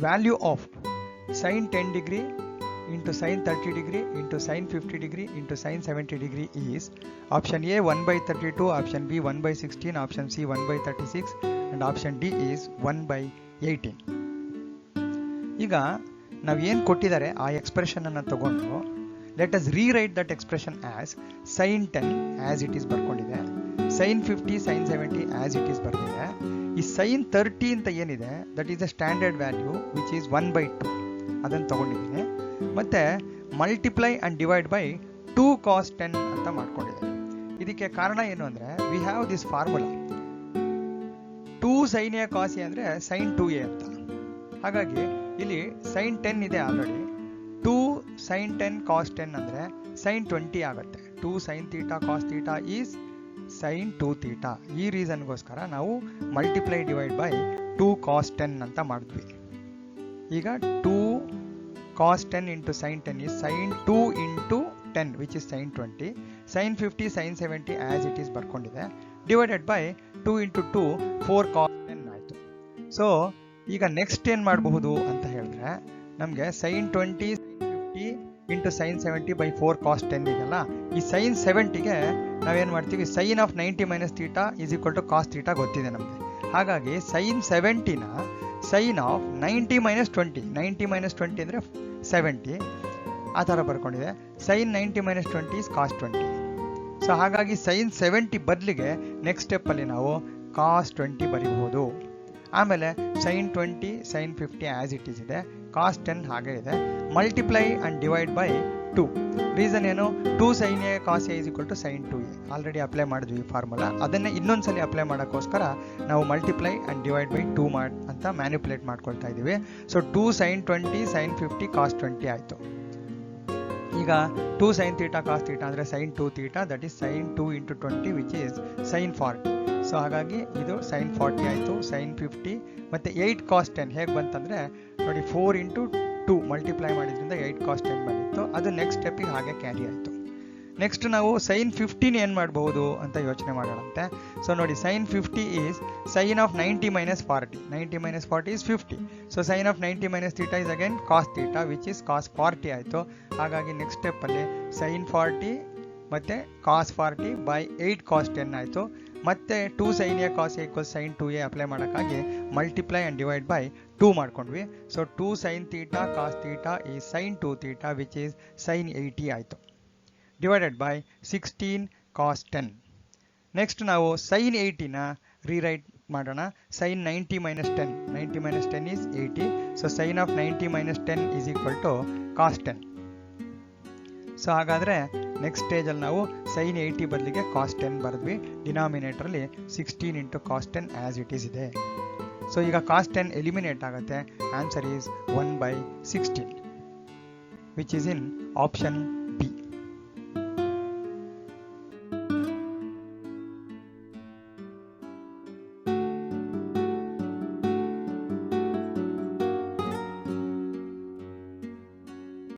Value of sin 10 degree into sin 30 degree into sin 50 degree into sin 70 degree is option A 1 by 32, option B 1 by 16, option C 1 by 36 and option D is 1 by 18. ಈಗ ನಾವು ಏನು ಕೊಟ್ಟಿದ್ದಾರೆ ಆ expression ಅನ್ನು ತಗೊಂಡು let us rewrite that expression as sin 10 as it is ಬರ್ಕೊಂಡಿದೆ, sin 50 sin 70 as it is ಬರ್ತಿದೆ. ಈ sin 30 ಅಂತ ಏನಿದೆ that is a standard value which is 1 by 2 ಅದನ್ನು ತಗೊಂಡಿದ್ದೀನಿ. ಮತ್ತೆ multiply and divide by 2 cos 10 ಅಂತ ಮಾಡ್ಕೊಂಡಿದ್ದೀನಿ. ಇದಕ್ಕೆ ಕಾರಣ ಏನು ಅಂದರೆ we have this formula 2 sin a cos a ಅಂದರೆ sin 2a ಅಂತ. ಹಾಗಾಗಿ ಇಲ್ಲಿ sin 10 ಇದೆ ಆಲ್ರೆಡಿ, 2 sin 10 cos 10 ಅಂದರೆ sin 20 ಆಗುತ್ತೆ. 2 sin theta cos theta is sin 2 theta. ಈ ರೀಸನ್ಗೋಸ್ಕರ ನಾವು ಮಲ್ಟಿಪ್ಲೈ ಡಿವೈಡ್ ಬೈ 2 cos 10 ಅಂತ ಮಾಡಿದ್ವಿ. ಈಗ 2 cos 10 into sin 10 is sin 2 into 10 which is sin 20, sin 50 sin 70 as it is ಬರ್ಕೊಂಡಿದೆ, divided by 2 into 2 4 cos 10 ಆಯಿತು. So ಈಗ next ಏನು ಮಾಡಬಹುದು ಅಂತ ಹೇಳಿದ್ರೆ ನಮಗೆ sin 20 sin 50 into sin 70 by 4 cos 10 ಇದೆಯಲ್ಲ, ಈ sin 70ಗೆ ನಾವೇನು ಮಾಡ್ತೀವಿ sin of 90 minus theta is equal to cos theta ಗೊತ್ತಿದೆ ನಮಗೆ. ಹಾಗಾಗಿ sin 70ನ sin of 90 minus 20, 90 minus 20 ಅಂದರೆ 70 ಆ ಥರ ಬರ್ಕೊಂಡಿದೆ. sin 90 minus 20 is cos 20. So ಹಾಗಾಗಿ sin 70 ಬದಲಿಗೆ ನೆಕ್ಸ್ಟ್ ಸ್ಟೆಪ್ಪಲ್ಲಿ ನಾವು cos 20 ಬರೀಬಹುದು. ಆಮೇಲೆ sin 20 sin 50 as it is ಇದೆ, cos 10 ಹಾಗೆ ಇದೆ, multiply and divide by 2. Reason ಏನು, 2 sin a cos a is equal to sin 2a. Already apply ಮಾಡಿದ್ವಿ ಈ ಫಾರ್ಮುಲಾ, ಅದನ್ನೇ ಇನ್ನೊಂದ್ಸಲಿ ಅಪ್ಲೈ ಮಾಡೋಕ್ಕೋಸ್ಕರ ನಾವು ಮಲ್ಟಿಪ್ಲೈ ಆ್ಯಂಡ್ ಡಿವೈಡ್ ಬೈ 2 ಅಂತ ಮ್ಯಾನಿಪುಲೇಟ್ ಮಾಡ್ಕೊಳ್ತಾ ಇದ್ದೀವಿ. ಸೊ 2 sin 20 sin 50 cos 20 ಆಯಿತು. ಈಗ 2 sin theta cos theta ಅಂದರೆ sin 2 theta, that is sin 2 into 20 which is sin 40. So ಹಾಗಾಗಿ ಇದು sin 40 ಆಯಿತು, sin 50 ಮತ್ತು 8 cos 10 ಹೇಗೆ ಬಂತಂದರೆ ನೋಡಿ 4 into 2 ಮಲ್ಟಿಪ್ಲೈ ಮಾಡಿದ್ರಿಂದ 8 cos 10 ಬಂದಿತ್ತು. ಅದು ನೆಕ್ಸ್ಟ್ ಸ್ಟೆಪ್ಪಿಗೆ ಹಾಗೆ ಕ್ಯಾರಿ ಆಯಿತು. ನೆಕ್ಸ್ಟ್ ನಾವು sin 15 ಏನು ಮಾಡ್ಬೋದು ಅಂತ ಯೋಚನೆ ಮಾಡೋಣಂತೆ. ಸೊ ನೋಡಿ sin 50 is sin of 90 minus 40, 90 minus 40 is 50. So sin of 90 minus theta is again cos theta which is cos 40 ಆಯಿತು. ಹಾಗಾಗಿ ನೆಕ್ಸ್ಟ್ ಸ್ಟೆಪ್ಪಲ್ಲಿ sin 40 ಮತ್ತು cos 40 by 8 cos 10 ಆಯಿತು. ಮತ್ತೆ 2 sin a cos a equals sin 2a apply ಮಾಡೋಕ್ಕಾಗಿ multiply and divide by 2 ಮಾಡ್ಕೊಂಡ್ವಿ. So 2 sin theta cos theta is sin 2 theta which is sin 80 ಆಯಿತು, divided by 16 cos 10. Next ನಾವು sin 80ನ rewrite ಮಾಡೋಣ. sin 90 minus 10, 90 minus 10 is 80. So sin of 90 minus 10 is equal to cos 10. So ಹಾಗಾದರೆ next ಸ್ಟೇಜಲ್ಲಿ ನಾವು sin 80 ಬದಲಿಗೆ cos 10 ಬರೆದ್ವಿ. ಡಿನಾಮಿನೇಟರಲ್ಲಿ 16 into cos 10 as it is ಇದೆ. So ಈಗ cos 10 eliminate ಆಗುತ್ತೆ. Answer is 1 by 16 which is in option